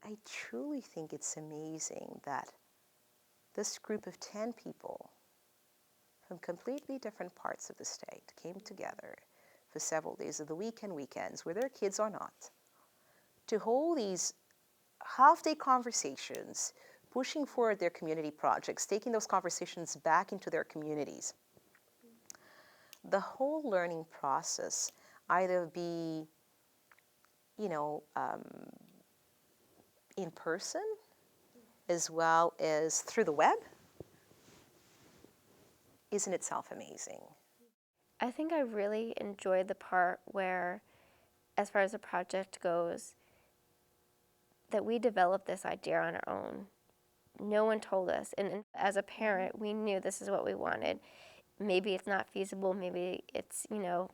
I truly think it's amazing that this group of 10 people from completely different parts of the state came together for several days of the week and weekends, whether their kids or not, to hold these half-day conversations, pushing forward their community projects, taking those conversations back into their communities. The whole learning process, either be, in person, as well as through the web, is in itself amazing. I think I really enjoyed the part where, as far as the project goes, that we developed this idea on our own. No one told us. And as a parent, we knew this is what we wanted. Maybe it's not feasible. Maybe it's,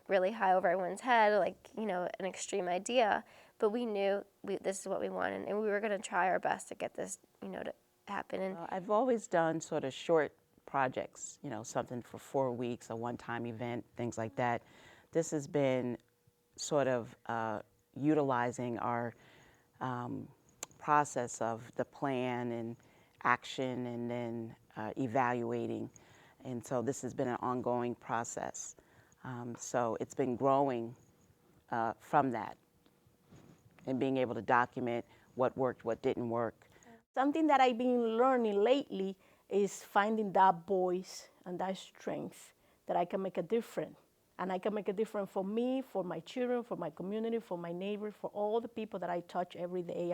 really high over everyone's head, like, an extreme idea. But we knew this is what we wanted. And we were going to try our best to get this, to happen. And I've always done sort of short projects, something for 4 weeks, a one-time event, things like that. This has been sort of utilizing our process of the plan and action and then evaluating. And so this has been an ongoing process. So it's been growing from that and being able to document what worked, what didn't work. Something that I've been learning lately is finding that voice and that strength that I can make a difference. And I can make a difference for me, for my children, for my community, for my neighbors, for all the people that I touch every day.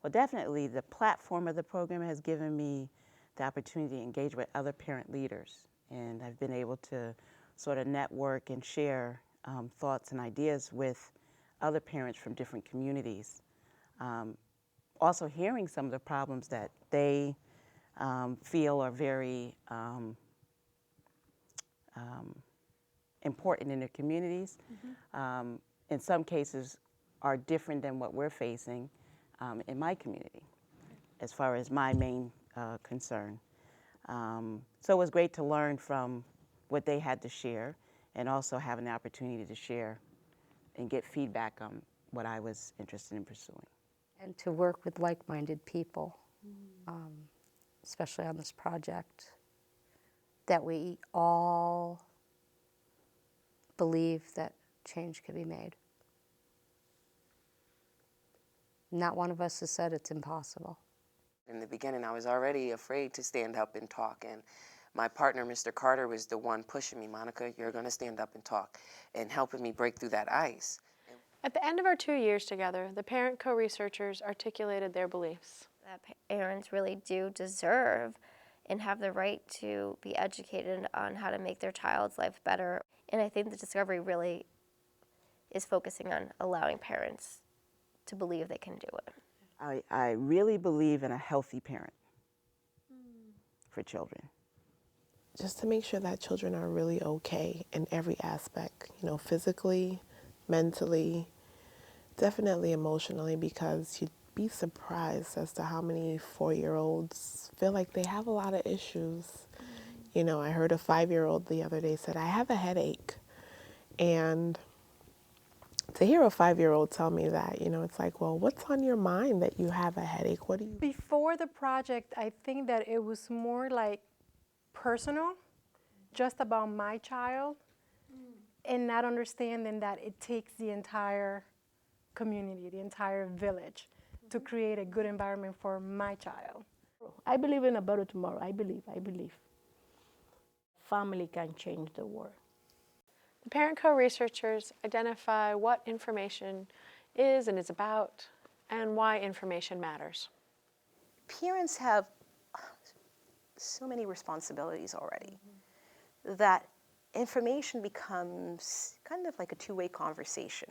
Well, definitely the platform of the program has given me the opportunity to engage with other parent leaders. And I've been able to sort of network and share thoughts and ideas with other parents from different communities. Also hearing some of the problems that they feel are very important in their communities. In some cases are different than what we're facing in my community, as far as my main concern. So it was great to learn from what they had to share and also have an opportunity to share and get feedback on what I was interested in pursuing. And to work with like-minded people, especially on this project, that we all believe that change can be made. Not one of us has said it's impossible. In the beginning, I was already afraid to stand up and talk, and my partner, Mr. Carter, was the one pushing me. Monica, you're going to stand up and talk, and helping me break through that ice. At the end of our 2 years together, the parent co-researchers articulated their beliefs. That parents really do deserve and have the right to be educated on how to make their child's life better. And I think the discovery really is focusing on allowing parents to believe they can do it. I really believe in a healthy parent for children. Just to make sure that children are really okay in every aspect, physically, mentally, definitely emotionally, because you'd be surprised as to how many 4-year-olds feel like they have a lot of issues. I heard a 5-year-old the other day said, I have a headache. And to hear a 5-year-old tell me that, it's like, well, what's on your mind that you have a headache? What do you... Before the project, I think that it was more like personal, just about my child, and not understanding that it takes the entire community, the entire village, to create a good environment for my child. I believe in a better tomorrow. I believe. Family can change the world. The parent co-researchers identify what information is and is about, and why information matters. Parents have so many responsibilities already that information becomes kind of like a two-way conversation.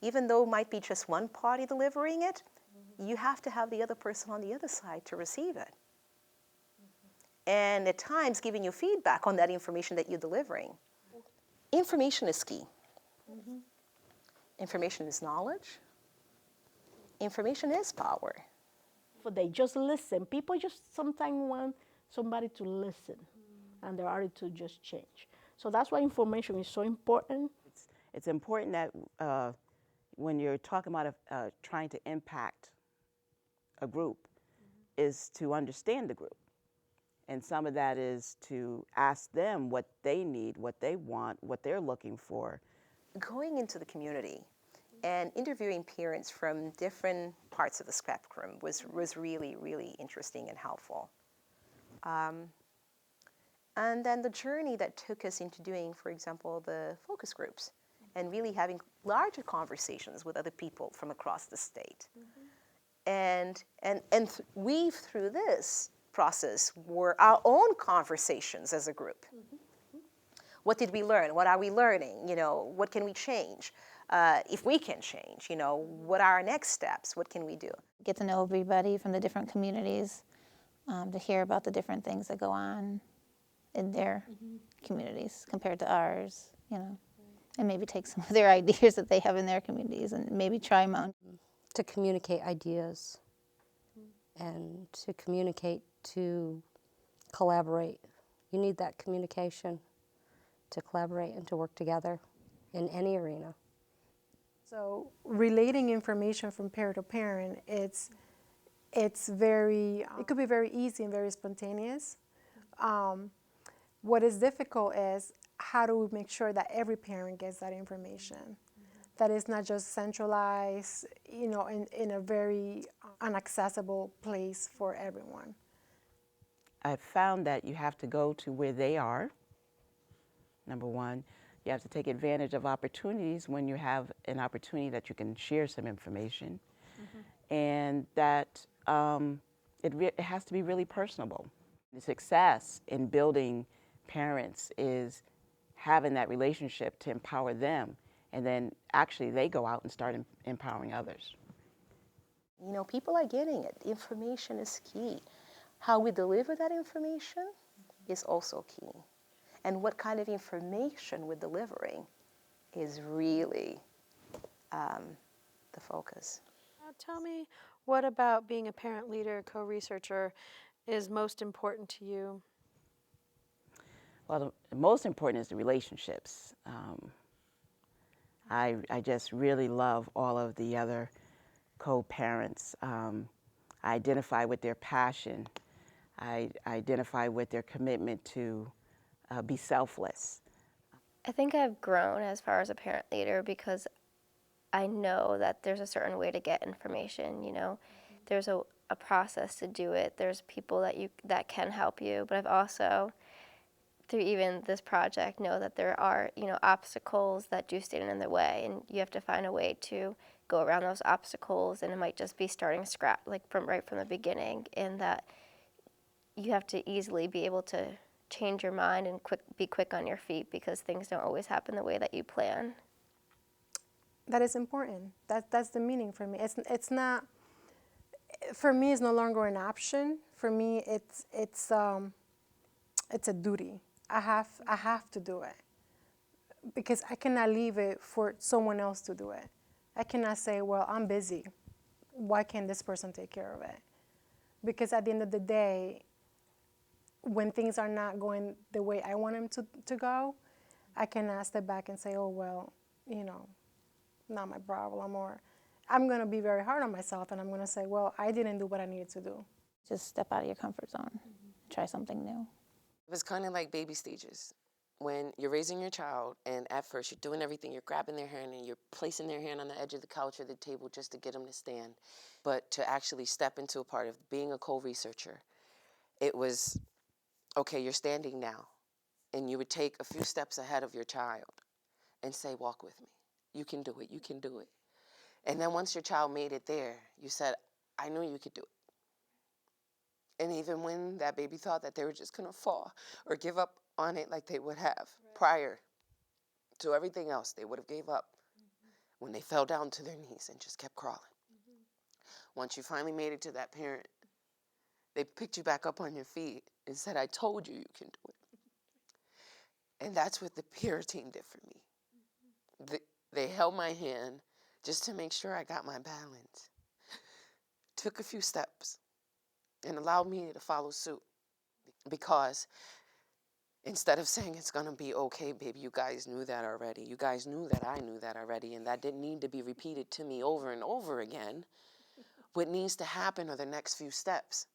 Even though it might be just one party delivering it, you have to have the other person on the other side to receive it. And at times giving you feedback on that information that you're delivering. Information is key. Information is knowledge. Information is power. For they just listen. People just sometimes want somebody to listen, and their attitude just change. So that's why information is so important. It's important that when you're talking about trying to impact a group is to understand the group. And some of that is to ask them what they need, what they want, what they're looking for. Going into the community and interviewing parents from different parts of the spectrum was really, really interesting and helpful. And then the journey that took us into doing, for example, the focus groups and really having larger conversations with other people from across the state. And weave through this process were our own conversations as a group. What did we learn? What are we learning? You know, what can we change? If we can change, you know, what are our next steps? What can we do? Get to know everybody from the different communities, to hear about the different things that go on in their communities compared to ours, you know, and maybe take some of their ideas that they have in their communities and maybe try them out. To communicate ideas and to communicate, to collaborate. You need that communication to collaborate and to work together in any arena. So relating information from parent to parent, it could be very easy and very spontaneous. What is difficult is how do we make sure that every parent gets that information? That is not just centralized, you know, in a very inaccessible place for everyone. I've found that you have to go to where they are, number one. You have to take advantage of opportunities when you have an opportunity that you can share some information. And that it has to be really personable. The success in building parents is having that relationship to empower them, and then actually they go out and start empowering others. You know, people are getting it. Information is key. How we deliver that information is also key. And what kind of information we're delivering is really the focus. Tell me, what about being a parent leader, co-researcher, is most important to you? Well, the most important is the relationships. I just really love all of the other co-parents. I identify with their passion. I identify with their commitment to be selfless. I think I've grown as far as a parent leader because I know that there's a certain way to get information, you know. There's a process to do it. There's people that can help you, but I've also, through even this project, know that there are, you know, obstacles that do stand in the way, and you have to find a way to go around those obstacles, and it might just be starting scratch, like right from the beginning, and that you have to easily be able to change your mind and be quick on your feet because things don't always happen the way that you plan. That is important. That's the meaning for me. It's not, for me, it's no longer an option. For me, it's a duty. I have to do it because I cannot leave it for someone else to do it. I cannot say, well, I'm busy. Why can't this person take care of it? Because at the end of the day, when things are not going the way I want them to go, I cannot step back and say, oh, well, you know, not my problem, or I'm going to be very hard on myself and I'm going to say, well, I didn't do what I needed to do. Just step out of your comfort zone, try something new. It was kind of like baby stages. When you're raising your child, and at first you're doing everything, you're grabbing their hand and you're placing their hand on the edge of the couch or the table just to get them to stand. But to actually step into a part of being a co-researcher, it was, okay, you're standing now. And you would take a few steps ahead of your child and say, walk with me. You can do it, you can do it. And then once your child made it there, you said, I knew you could do it. And even when that baby thought that they were just gonna fall or give up on it like they would have prior to everything else, they would have gave up when they fell down to their knees and just kept crawling. Once you finally made it to that parent, they picked you back up on your feet and said, I told you you can do it. And that's what the peer team did for me. They held my hand just to make sure I got my balance, took a few steps, and allowed me to follow suit. Because instead of saying it's gonna be okay, baby, you guys knew that already. You guys knew that I knew that already, and that didn't need to be repeated to me over and over again. What needs to happen are the next few steps.